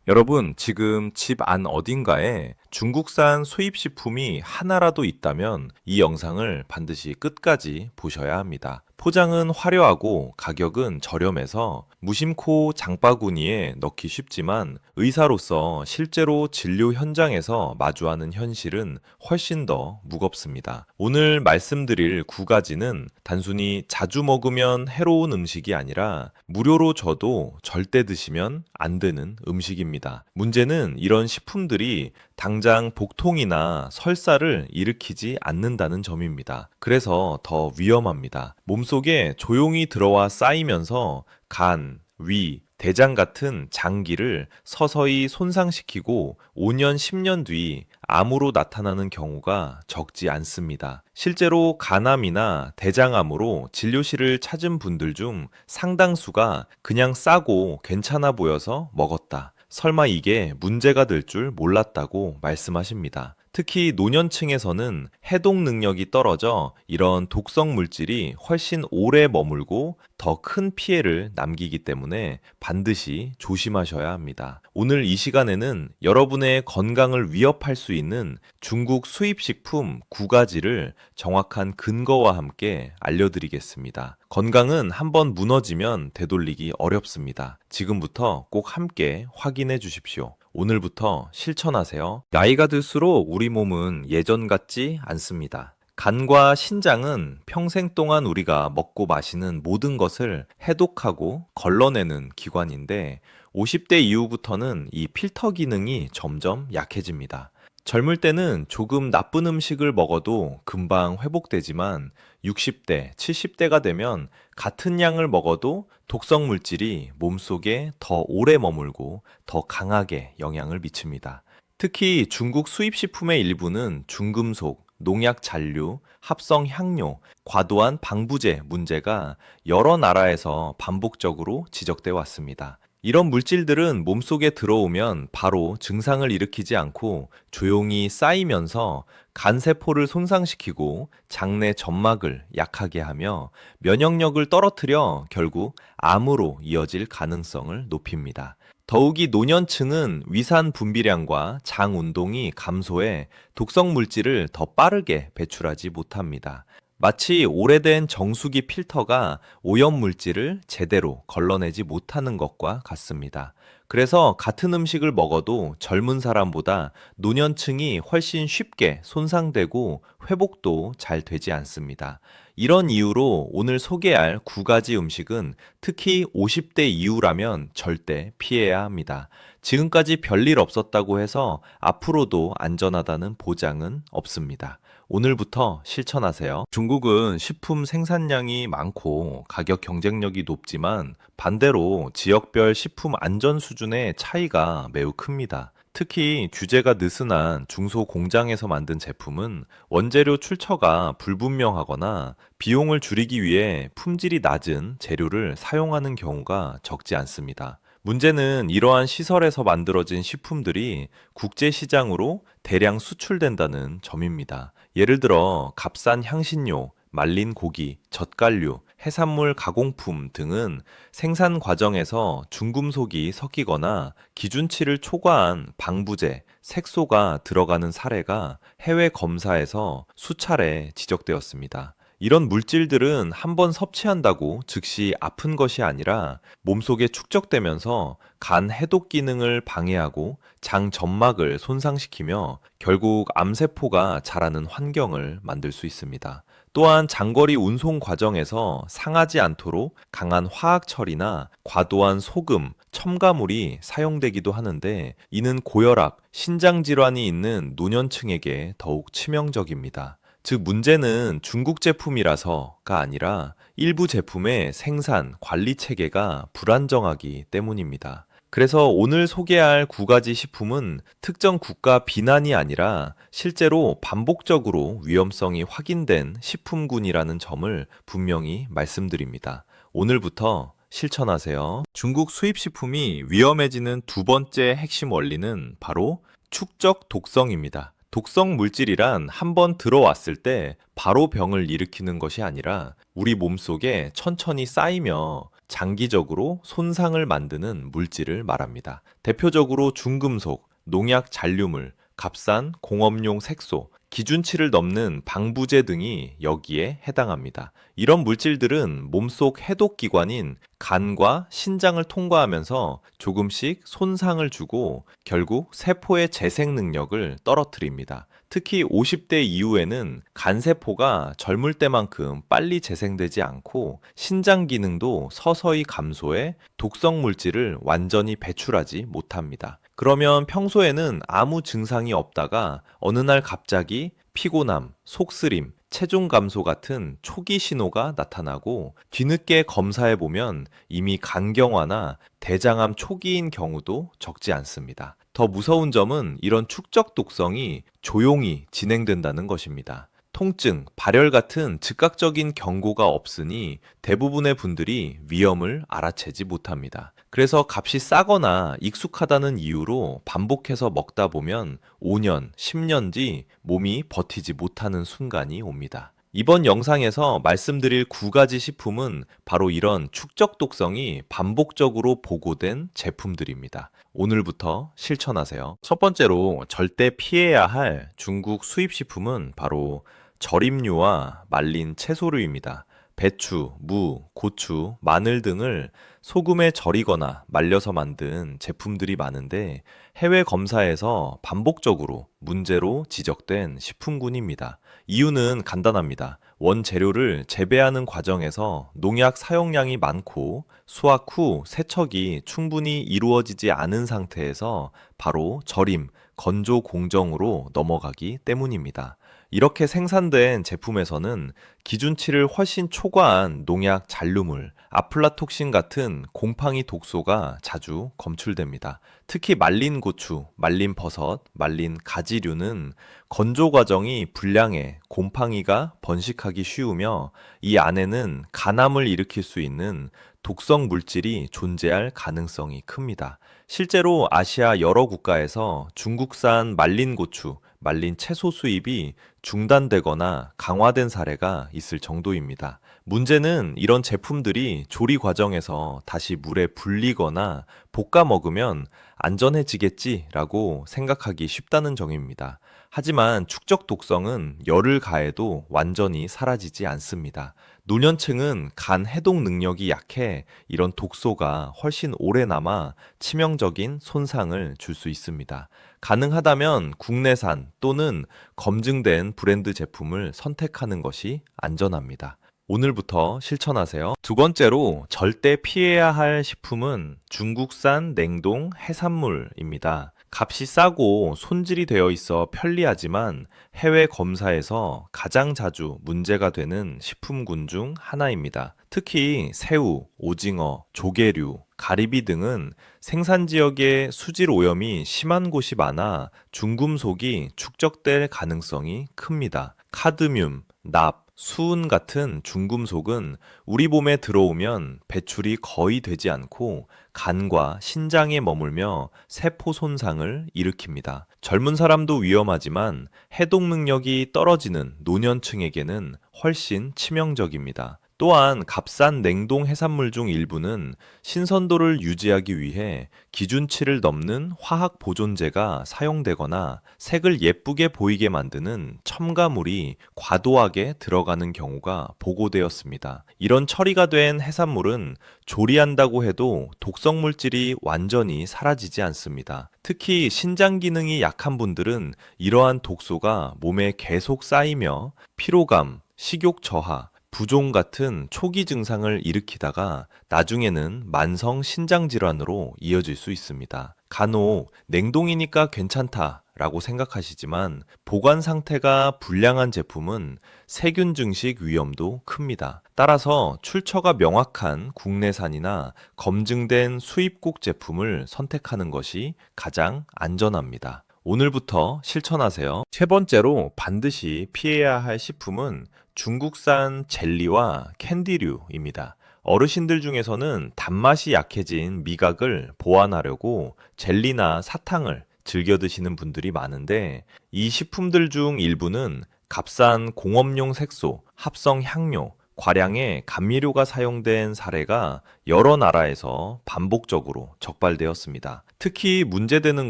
여러분, 지금 집 안 어딘가에 중국산 수입 식품이 하나라도 있다면 이 영상을 반드시 끝까지 보셔야 합니다. 포장은 화려하고 가격은 저렴해서 무심코 장바구니에 넣기 쉽지만 의사로서 실제로 진료 현장에서 마주하는 현실은 훨씬 더 무겁습니다. 오늘 말씀드릴 9가지는 단순히 자주 먹으면 해로운 음식이 아니라 무료로 줘도 절대 드시면 안 되는 음식입니다. 문제는 이런 식품들이 당장 복통이나 설사를 일으키지 않는다는 점입니다. 그래서 더 위험합니다. 몸속에 조용히 들어와 쌓이면서 간, 위, 대장 같은 장기를 서서히 손상시키고 5년, 10년 뒤 암으로 나타나는 경우가 적지 않습니다. 실제로 간암이나 대장암으로 진료실을 찾은 분들 중 상당수가 그냥 싸고 괜찮아 보여서 먹었다. 설마 이게 문제가 될 줄 몰랐다고 말씀하십니다. 특히 노년층에서는 해독 능력이 떨어져 이런 독성 물질이 훨씬 오래 머물고 더 큰 피해를 남기기 때문에 반드시 조심하셔야 합니다. 오늘 이 시간에는 여러분의 건강을 위협할 수 있는 중국 수입 식품 9가지를 정확한 근거와 함께 알려드리겠습니다. 건강은 한번 무너지면 되돌리기 어렵습니다. 지금부터 꼭 함께 확인해 주십시오. 오늘부터 실천하세요. 나이가 들수록 우리 몸은 예전 같지 않습니다. 간과 신장은 평생 동안 우리가 먹고 마시는 모든 것을 해독하고 걸러내는 기관인데 50대 이후부터는 이 필터 기능이 점점 약해집니다. 젊을 때는 조금 나쁜 음식을 먹어도 금방 회복되지만 60대, 70대가 되면 같은 양을 먹어도 독성 물질이 몸속에 더 오래 머물고 더 강하게 영향을 미칩니다. 특히 중국 수입 식품의 일부는 중금속, 농약 잔류, 합성 향료, 과도한 방부제 문제가 여러 나라에서 반복적으로 지적돼 왔습니다. 이런 물질들은 몸속에 들어오면 바로 증상을 일으키지 않고 조용히 쌓이면서 간세포를 손상시키고 장내 점막을 약하게 하며 면역력을 떨어뜨려 결국 암으로 이어질 가능성을 높입니다. 더욱이 노년층은 위산 분비량과 장 운동이 감소해 독성 물질을 더 빠르게 배출하지 못합니다. 마치 오래된 정수기 필터가 오염 물질을 제대로 걸러내지 못하는 것과 같습니다. 그래서 같은 음식을 먹어도 젊은 사람보다 노년층이 훨씬 쉽게 손상되고 회복도 잘 되지 않습니다. 이런 이유로 오늘 소개할 9가지 음식은 특히 50대 이후라면 절대 피해야 합니다. 지금까지 별일 없었다고 해서 앞으로도 안전하다는 보장은 없습니다. 오늘부터 실천하세요. 중국은 식품 생산량이 많고 가격 경쟁력이 높지만 반대로 지역별 식품 안전 수준의 차이가 매우 큽니다. 특히 규제가 느슨한 중소공장에서 만든 제품은 원재료 출처가 불분명하거나 비용을 줄이기 위해 품질이 낮은 재료를 사용하는 경우가 적지 않습니다. 문제는 이러한 시설에서 만들어진 식품들이 국제 시장으로 대량 수출된다는 점입니다. 예를 들어 값싼 향신료, 말린 고기, 젓갈류, 해산물 가공품 등은 생산 과정에서 중금속이 섞이거나 기준치를 초과한 방부제, 색소가 들어가는 사례가 해외 검사에서 수차례 지적되었습니다. 이런 물질들은 한번 섭취한다고 즉시 아픈 것이 아니라 몸속에 축적되면서 간 해독 기능을 방해하고 장 점막을 손상시키며 결국 암세포가 자라는 환경을 만들 수 있습니다. 또한 장거리 운송 과정에서 상하지 않도록 강한 화학 처리나 과도한 소금, 첨가물이 사용되기도 하는데 이는 고혈압, 신장 질환이 있는 노년층에게 더욱 치명적입니다. 즉 문제는 중국 제품이라서가 아니라 일부 제품의 생산, 관리 체계가 불안정하기 때문입니다. 그래서 오늘 소개할 9가지 식품은 특정 국가 비난이 아니라 실제로 반복적으로 위험성이 확인된 식품군이라는 점을 분명히 말씀드립니다. 오늘부터 실천하세요. 중국 수입 식품이 위험해지는 두 번째 핵심 원리는 바로 축적 독성입니다. 독성 물질이란 한번 들어왔을 때 바로 병을 일으키는 것이 아니라 우리 몸속에 천천히 쌓이며 장기적으로 손상을 만드는 물질을 말합니다. 대표적으로 중금속, 농약 잔류물, 값싼 공업용 색소, 기준치를 넘는 방부제 등이 여기에 해당합니다. 이런 물질들은 몸속 해독기관인 간과 신장을 통과하면서 조금씩 손상을 주고 결국 세포의 재생 능력을 떨어뜨립니다. 특히 50대 이후에는 간세포가 젊을 때만큼 빨리 재생되지 않고 신장 기능도 서서히 감소해 독성 물질을 완전히 배출하지 못합니다. 그러면 평소에는 아무 증상이 없다가 어느 날 갑자기 피곤함, 속쓰림, 체중 감소 같은 초기 신호가 나타나고 뒤늦게 검사해 보면 이미 간경화나 대장암 초기인 경우도 적지 않습니다. 더 무서운 점은 이런 축적 독성이 조용히 진행된다는 것입니다. 통증, 발열 같은 즉각적인 경고가 없으니 대부분의 분들이 위험을 알아채지 못합니다. 그래서 값이 싸거나 익숙하다는 이유로 반복해서 먹다 보면 5년, 10년 뒤 몸이 버티지 못하는 순간이 옵니다. 이번 영상에서 말씀드릴 9가지 식품은 바로 이런 축적 독성이 반복적으로 보고된 제품들입니다. 오늘부터 실천하세요. 첫 번째로 절대 피해야 할 중국 수입 식품은 바로 절임류와 말린 채소류입니다. 배추, 무, 고추, 마늘 등을 소금에 절이거나 말려서 만든 제품들이 많은데 해외 검사에서 반복적으로 문제로 지적된 식품군입니다. 이유는 간단합니다. 원재료를 재배하는 과정에서 농약 사용량이 많고 수확 후 세척이 충분히 이루어지지 않은 상태에서 바로 절임, 건조 공정으로 넘어가기 때문입니다. 이렇게 생산된 제품에서는 기준치를 훨씬 초과한 농약 잔류물, 아플라톡신 같은 곰팡이 독소가 자주 검출됩니다. 특히 말린 고추, 말린 버섯, 말린 가지류는 건조 과정이 불량해 곰팡이가 번식하기 쉬우며 이 안에는 간암을 일으킬 수 있는 독성 물질이 존재할 가능성이 큽니다. 실제로 아시아 여러 국가에서 중국산 말린 고추, 말린 채소 수입이 중단되거나 강화된 사례가 있을 정도입니다. 문제는 이런 제품들이 조리 과정에서 다시 물에 불리거나 볶아 먹으면 안전해지겠지라고 생각하기 쉽다는 점입니다. 하지만 축적 독성은 열을 가해도 완전히 사라지지 않습니다. 노년층은 간 해독 능력이 약해 이런 독소가 훨씬 오래 남아 치명적인 손상을 줄 수 있습니다. 가능하다면 국내산 또는 검증된 브랜드 제품을 선택하는 것이 안전합니다. 오늘부터 실천하세요. 두 번째로 절대 피해야 할 식품은 중국산 냉동 해산물입니다. 값이 싸고 손질이 되어 있어 편리하지만 해외 검사에서 가장 자주 문제가 되는 식품군 중 하나입니다. 특히 새우, 오징어, 조개류, 가리비 등은 생산 지역에 수질 오염이 심한 곳이 많아 중금속이 축적될 가능성이 큽니다. 카드뮴, 납, 수은 같은 중금속은 우리 몸에 들어오면 배출이 거의 되지 않고 간과 신장에 머물며 세포 손상을 일으킵니다. 젊은 사람도 위험하지만 해독 능력이 떨어지는 노년층에게는 훨씬 치명적입니다. 또한 값싼 냉동 해산물 중 일부는 신선도를 유지하기 위해 기준치를 넘는 화학 보존제가 사용되거나 색을 예쁘게 보이게 만드는 첨가물이 과도하게 들어가는 경우가 보고되었습니다. 이런 처리가 된 해산물은 조리한다고 해도 독성 물질이 완전히 사라지지 않습니다. 특히 신장 기능이 약한 분들은 이러한 독소가 몸에 계속 쌓이며 피로감, 식욕 저하, 부종 같은 초기 증상을 일으키다가 나중에는 만성 신장 질환으로 이어질 수 있습니다. 간혹 냉동이니까 괜찮다 라고 생각하시지만 보관 상태가 불량한 제품은 세균 증식 위험도 큽니다. 따라서 출처가 명확한 국내산이나 검증된 수입국 제품을 선택하는 것이 가장 안전합니다. 오늘부터 실천하세요. 세 번째로 반드시 피해야 할 식품은 중국산 젤리와 캔디류입니다. 어르신들 중에서는 단맛이 약해진 미각을 보완하려고 젤리나 사탕을 즐겨 드시는 분들이 많은데 이 식품들 중 일부는 값싼 공업용 색소, 합성 향료, 과량의 감미료가 사용된 사례가 여러 나라에서 반복적으로 적발되었습니다. 특히 문제되는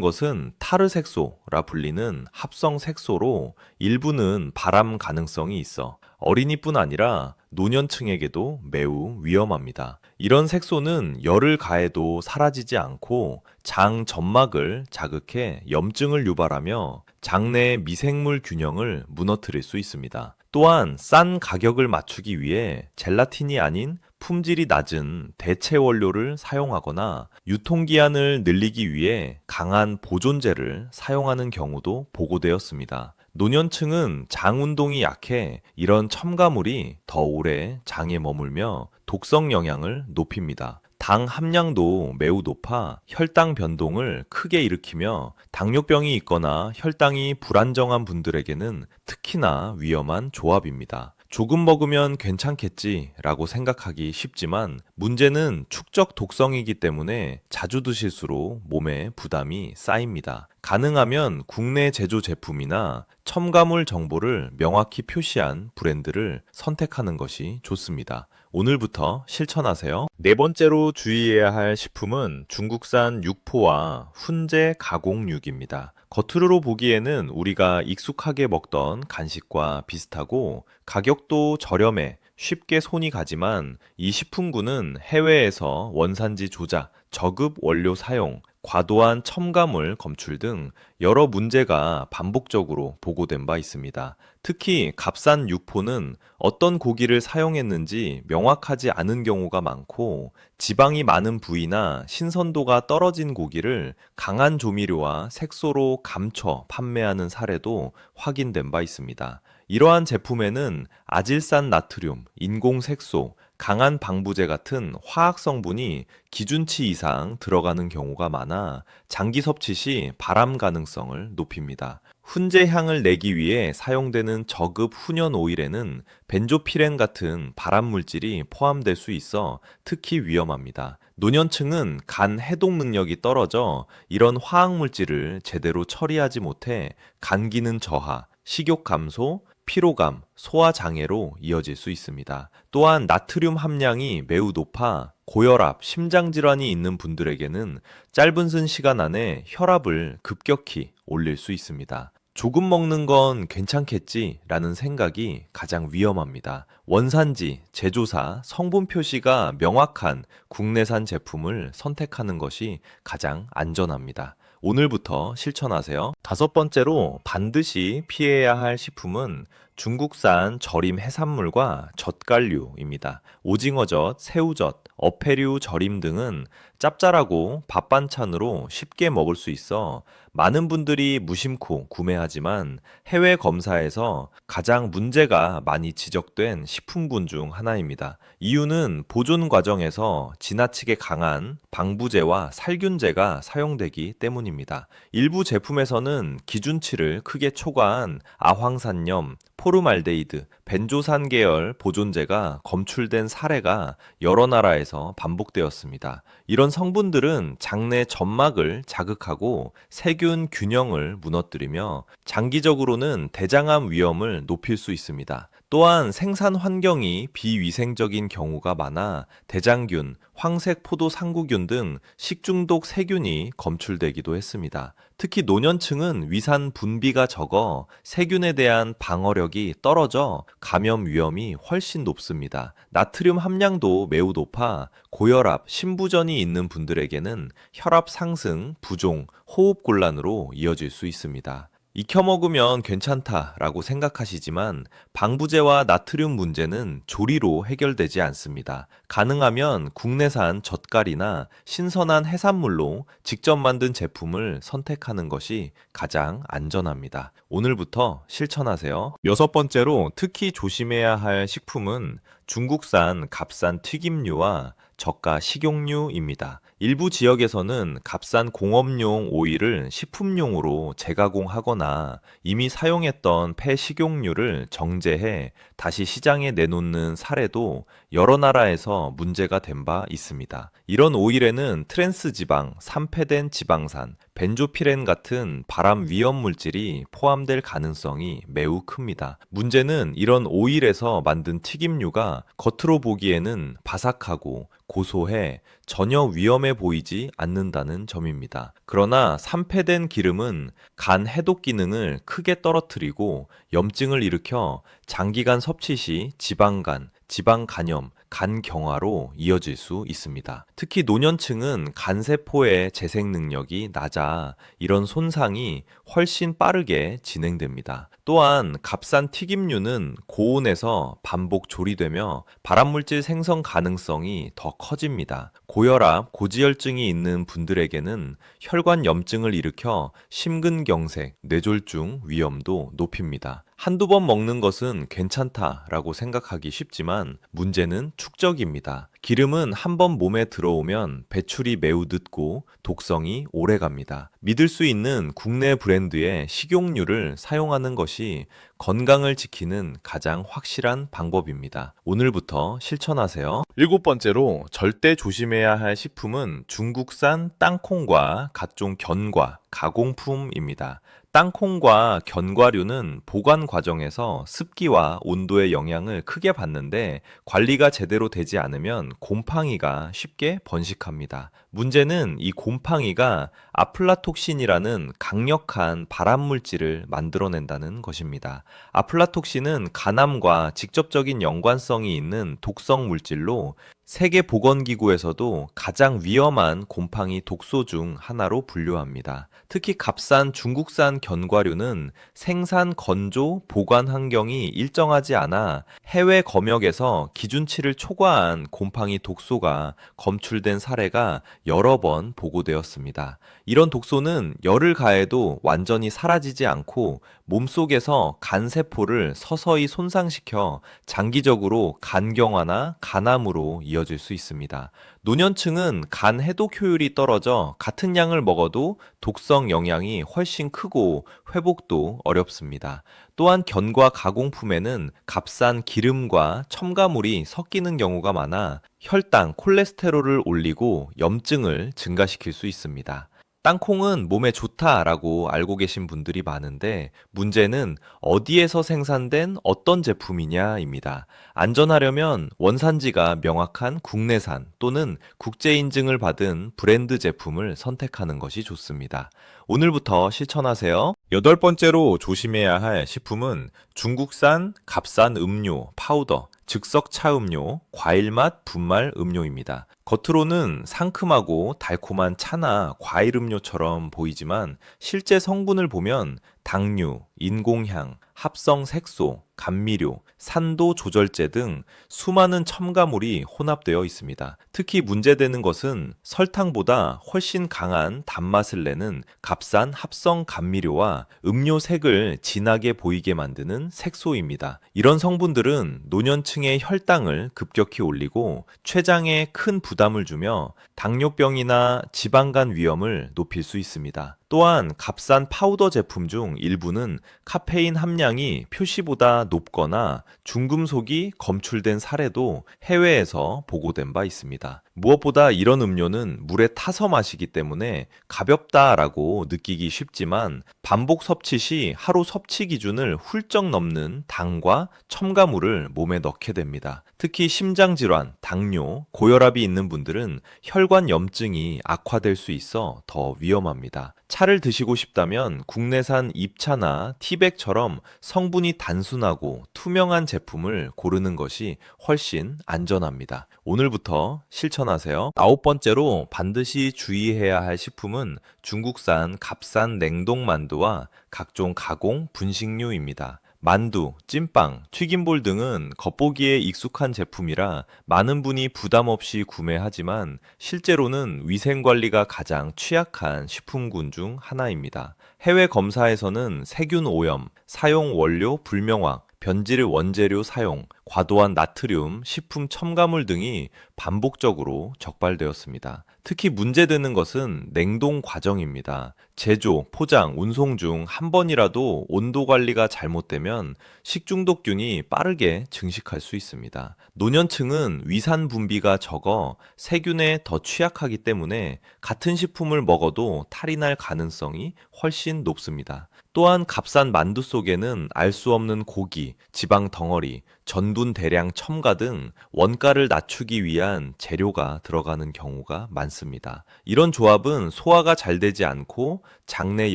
것은 타르색소라 불리는 합성 색소로 일부는 발암 가능성이 있어 어린이뿐 아니라 노년층에게도 매우 위험합니다. 이런 색소는 열을 가해도 사라지지 않고 장 점막을 자극해 염증을 유발하며 장내 미생물 균형을 무너뜨릴 수 있습니다. 또한 싼 가격을 맞추기 위해 젤라틴이 아닌 품질이 낮은 대체 원료를 사용하거나 유통기한을 늘리기 위해 강한 보존제를 사용하는 경우도 보고되었습니다. 노년층은 장 운동이 약해 이런 첨가물이 더 오래 장에 머물며 독성 영향을 높입니다. 당 함량도 매우 높아 혈당 변동을 크게 일으키며 당뇨병이 있거나 혈당이 불안정한 분들에게는 특히나 위험한 조합입니다. 조금 먹으면 괜찮겠지라고 생각하기 쉽지만 문제는 축적 독성이기 때문에 자주 드실수록 몸에 부담이 쌓입니다. 가능하면 국내 제조 제품이나 첨가물 정보를 명확히 표시한 브랜드를 선택하는 것이 좋습니다. 오늘부터 실천하세요. 네 번째로 주의해야 할 식품은 중국산 육포와 훈제 가공육입니다. 겉으로 보기에는 우리가 익숙하게 먹던 간식과 비슷하고 가격도 저렴해 쉽게 손이 가지만 이 식품군은 해외에서 원산지 조작, 저급 원료 사용, 과도한 첨가물 검출 등 여러 문제가 반복적으로 보고된 바 있습니다. 특히 값싼 육포는 어떤 고기를 사용했는지 명확하지 않은 경우가 많고 지방이 많은 부위나 신선도가 떨어진 고기를 강한 조미료와 색소로 감춰 판매하는 사례도 확인된 바 있습니다. 이러한 제품에는 아질산 나트륨, 인공색소, 강한 방부제 같은 화학 성분이 기준치 이상 들어가는 경우가 많아 장기 섭취 시 발암 가능성을 높입니다. 훈제 향을 내기 위해 사용되는 저급 훈연 오일에는 벤조피렌 같은 발암 물질이 포함될 수 있어 특히 위험합니다. 노년층은 간 해독 능력이 떨어져 이런 화학 물질을 제대로 처리하지 못해 간 기능 저하, 식욕 감소, 피로감, 소화 장애로 이어질 수 있습니다. 또한 나트륨 함량이 매우 높아 고혈압, 심장 질환이 있는 분들에게는 짧은 시간 안에 혈압을 급격히 올릴 수 있습니다. 조금 먹는 건 괜찮겠지라는 생각이 가장 위험합니다. 원산지, 제조사, 성분 표시가 명확한 국내산 제품을 선택하는 것이 가장 안전합니다. 오늘부터 실천하세요. 다섯 번째로 반드시 피해야 할 식품은 중국산 절임 해산물과 젓갈류입니다. 오징어젓, 새우젓, 어패류 절임 등은 짭짤하고 밥 반찬으로 쉽게 먹을 수 있어 많은 분들이 무심코 구매하지만 해외 검사에서 가장 문제가 많이 지적된 식품군 중 하나입니다. 이유는 보존 과정에서 지나치게 강한 방부제와 살균제가 사용되기 때문입니다. 일부 제품에서는 기준치를 크게 초과한 아황산염, 포름알데히드, 벤조산 계열 보존제가 검출된 사례가 여러 나라에서 반복되었습니다. 이런 성분들은 장내 점막을 자극하고 세균 균형을 무너뜨리며 장기적으로는 대장암 위험을 높일 수 있습니다. 또한 생산 환경이 비위생적인 경우가 많아 대장균, 황색 포도 상구균 등 식중독 세균이 검출되기도 했습니다. 특히 노년층은 위산 분비가 적어 세균에 대한 방어력이 떨어져 감염 위험이 훨씬 높습니다. 나트륨 함량도 매우 높아 고혈압, 심부전이 있는 분들에게는 혈압 상승, 부종, 호흡 곤란으로 이어질 수 있습니다. 익혀 먹으면 괜찮다라고 생각하시지만 방부제와 나트륨 문제는 조리로 해결되지 않습니다. 가능하면 국내산 젓갈이나 신선한 해산물로 직접 만든 제품을 선택하는 것이 가장 안전합니다. 오늘부터 실천하세요. 여섯 번째로 특히 조심해야 할 식품은 중국산 값싼 튀김류와 저가 식용유입니다. 일부 지역에서는 값싼 공업용 오일을 식품용으로 재가공하거나 이미 사용했던 폐식용유를 정제해 다시 시장에 내놓는 사례도 여러 나라에서 문제가 된 바 있습니다. 이런 오일에는 트랜스 지방, 산패된 지방산, 벤조피렌 같은 발암 위험 물질이 포함될 가능성이 매우 큽니다. 문제는 이런 오일에서 만든 튀김류가 겉으로 보기에는 바삭하고 고소해 전혀 위험해 보이지 않는다는 점입니다. 그러나 산패된 기름은 간 해독 기능을 크게 떨어뜨리고 염증을 일으켜 장기간 섭취 시 지방간, 지방간염, 간경화로 이어질 수 있습니다. 특히 노년층은 간세포의 재생 능력이 낮아 이런 손상이 훨씬 빠르게 진행됩니다. 또한 값싼 튀김류는 고온에서 반복 조리되며 발암물질 생성 가능성이 더 커집니다. 고혈압, 고지혈증이 있는 분들에게는 혈관 염증을 일으켜 심근경색, 뇌졸중 위험도 높입니다. 한두 번 먹는 것은 괜찮다라고 생각하기 쉽지만 문제는 축적입니다. 기름은 한 번 몸에 들어오면 배출이 매우 늦고 독성이 오래 갑니다. 믿을 수 있는 국내 브랜드의 식용유를 사용하는 것이 건강을 지키는 가장 확실한 방법입니다. 오늘부터 실천하세요. 일곱 번째로 절대 조심해야 할 식품은 중국산 땅콩과 각종 견과, 가공품입니다. 땅콩과 견과류는 보관 과정에서 습기와 온도의 영향을 크게 받는데 관리가 제대로 되지 않으면 곰팡이가 쉽게 번식합니다. 문제는 이 곰팡이가 아플라톡신이라는 강력한 발암물질을 만들어낸다는 것입니다. 아플라톡신은 간암과 직접적인 연관성이 있는 독성 물질로 세계보건기구에서도 가장 위험한 곰팡이 독소 중 하나로 분류합니다. 특히 값싼 중국산 견과류는 생산, 건조, 보관 환경이 일정하지 않아 해외 검역에서 기준치를 초과한 곰팡이 독소가 검출된 사례가 여러 번 보고되었습니다. 이런 독소는 열을 가해도 완전히 사라지지 않고 몸속에서 간세포를 서서히 손상시켜 장기적으로 간경화나 간암으로 이어질 수 있습니다. 노년층은 간 해독 효율이 떨어져 같은 양을 먹어도 독성 영향이 훨씬 크고 회복도 어렵습니다. 또한 견과 가공품에는 값싼 기름과 첨가물이 섞이는 경우가 많아 혈당, 콜레스테롤을 올리고 염증을 증가시킬 수 있습니다. 땅콩은 몸에 좋다라고 알고 계신 분들이 많은데 문제는 어디에서 생산된 어떤 제품이냐입니다. 안전하려면 원산지가 명확한 국내산 또는 국제 인증을 받은 브랜드 제품을 선택하는 것이 좋습니다. 오늘부터 실천하세요. 여덟 번째로 조심해야 할 식품은 중국산 값싼 음료, 파우더, 즉석 차음료, 과일맛 분말 음료입니다. 겉으로는 상큼하고 달콤한 차나 과일 음료처럼 보이지만 실제 성분을 보면 당류, 인공향, 합성 색소, 감미료, 산도 조절제 등 수많은 첨가물이 혼합되어 있습니다. 특히 문제되는 것은 설탕보다 훨씬 강한 단맛을 내는 값싼 합성 감미료와 음료 색을 진하게 보이게 만드는 색소입니다. 이런 성분들은 노년층의 혈당을 급격히 올리고 췌장에 큰 부담을 주며 당뇨병이나 지방간 위험을 높일 수 있습니다. 또한 값싼 파우더 제품 중 일부는 카페인 함량이 표시보다 높거나 중금속이 검출된 사례도 해외에서 보고된 바 있습니다. 무엇보다 이런 음료는 물에 타서 마시기 때문에 가볍다라고 느끼기 쉽지만 반복 섭취 시 하루 섭취 기준을 훌쩍 넘는 당과 첨가물을 몸에 넣게 됩니다. 특히 심장질환, 당뇨, 고혈압이 있는 분들은 혈관 염증이 악화될 수 있어 더 위험합니다. 차를 드시고 싶다면 국내산 잎차나 티백처럼 성분이 단순하고 투명한 제품을 고르는 것이 훨씬 안전합니다. 오늘부터 실천하세요. 아홉 번째로 반드시 주의해야 할 식품은 중국산 값싼 냉동 만두와 각종 가공 분식류입니다. 만두, 찐빵, 튀김볼 등은 겉보기에 익숙한 제품이라 많은 분이 부담 없이 구매하지만 실제로는 위생관리가 가장 취약한 식품군 중 하나입니다. 해외 검사에서는 세균 오염, 사용 원료 불명확, 변질 원재료 사용, 과도한 나트륨, 식품 첨가물 등이 반복적으로 적발되었습니다. 특히 문제되는 것은 냉동 과정입니다. 제조, 포장, 운송 중 한 번이라도 온도 관리가 잘못되면 식중독균이 빠르게 증식할 수 있습니다. 노년층은 위산 분비가 적어 세균에 더 취약하기 때문에 같은 식품을 먹어도 탈이 날 가능성이 훨씬 높습니다. 또한 값싼 만두 속에는 알 수 없는 고기, 지방 덩어리, 전분 대량 첨가 등 원가를 낮추기 위한 재료가 들어가는 경우가 많습니다. 이런 조합은 소화가 잘 되지 않고 장내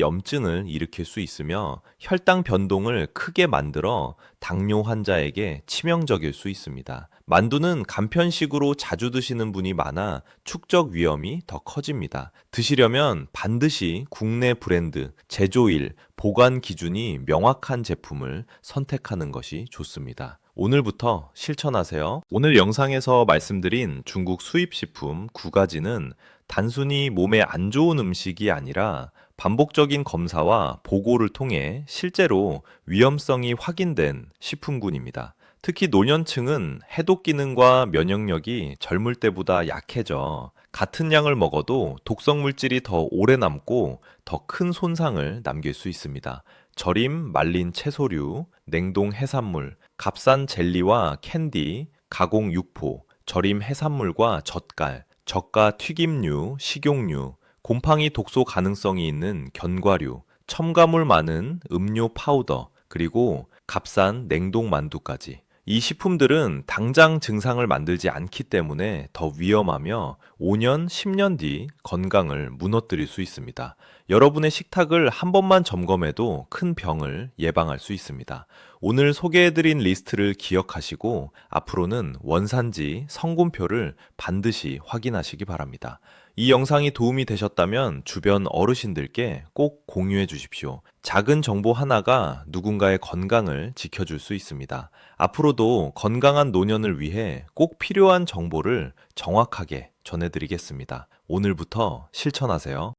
염증을 일으킬 수 있으며 혈당 변동을 크게 만들어 당뇨 환자에게 치명적일 수 있습니다. 만두는 간편식으로 자주 드시는 분이 많아 축적 위험이 더 커집니다. 드시려면 반드시 국내 브랜드, 제조일, 보관 기준이 명확한 제품을 선택하는 것이 좋습니다. 오늘부터 실천하세요. 오늘 영상에서 말씀드린 중국 수입 식품 9가지는 단순히 몸에 안 좋은 음식이 아니라 반복적인 검사와 보고를 통해 실제로 위험성이 확인된 식품군입니다. 특히 노년층은 해독 기능과 면역력이 젊을 때보다 약해져 같은 양을 먹어도 독성 물질이 더 오래 남고 더 큰 손상을 남길 수 있습니다. 절임 말린 채소류, 냉동 해산물, 값싼 젤리와 캔디, 가공 육포, 절임 해산물과 젓갈, 저가 튀김류, 식용유, 곰팡이 독소 가능성이 있는 견과류, 첨가물 많은 음료 파우더, 그리고 값싼 냉동 만두까지. 이 식품들은 당장 증상을 만들지 않기 때문에 더 위험하며 5년, 10년 뒤 건강을 무너뜨릴 수 있습니다. 여러분의 식탁을 한 번만 점검해도 큰 병을 예방할 수 있습니다. 오늘 소개해드린 리스트를 기억하시고 앞으로는 원산지, 성분표를 반드시 확인하시기 바랍니다. 이 영상이 도움이 되셨다면 주변 어르신들께 꼭 공유해 주십시오. 작은 정보 하나가 누군가의 건강을 지켜줄 수 있습니다. 앞으로도 건강한 노년을 위해 꼭 필요한 정보를 정확하게 전해드리겠습니다. 오늘부터 실천하세요.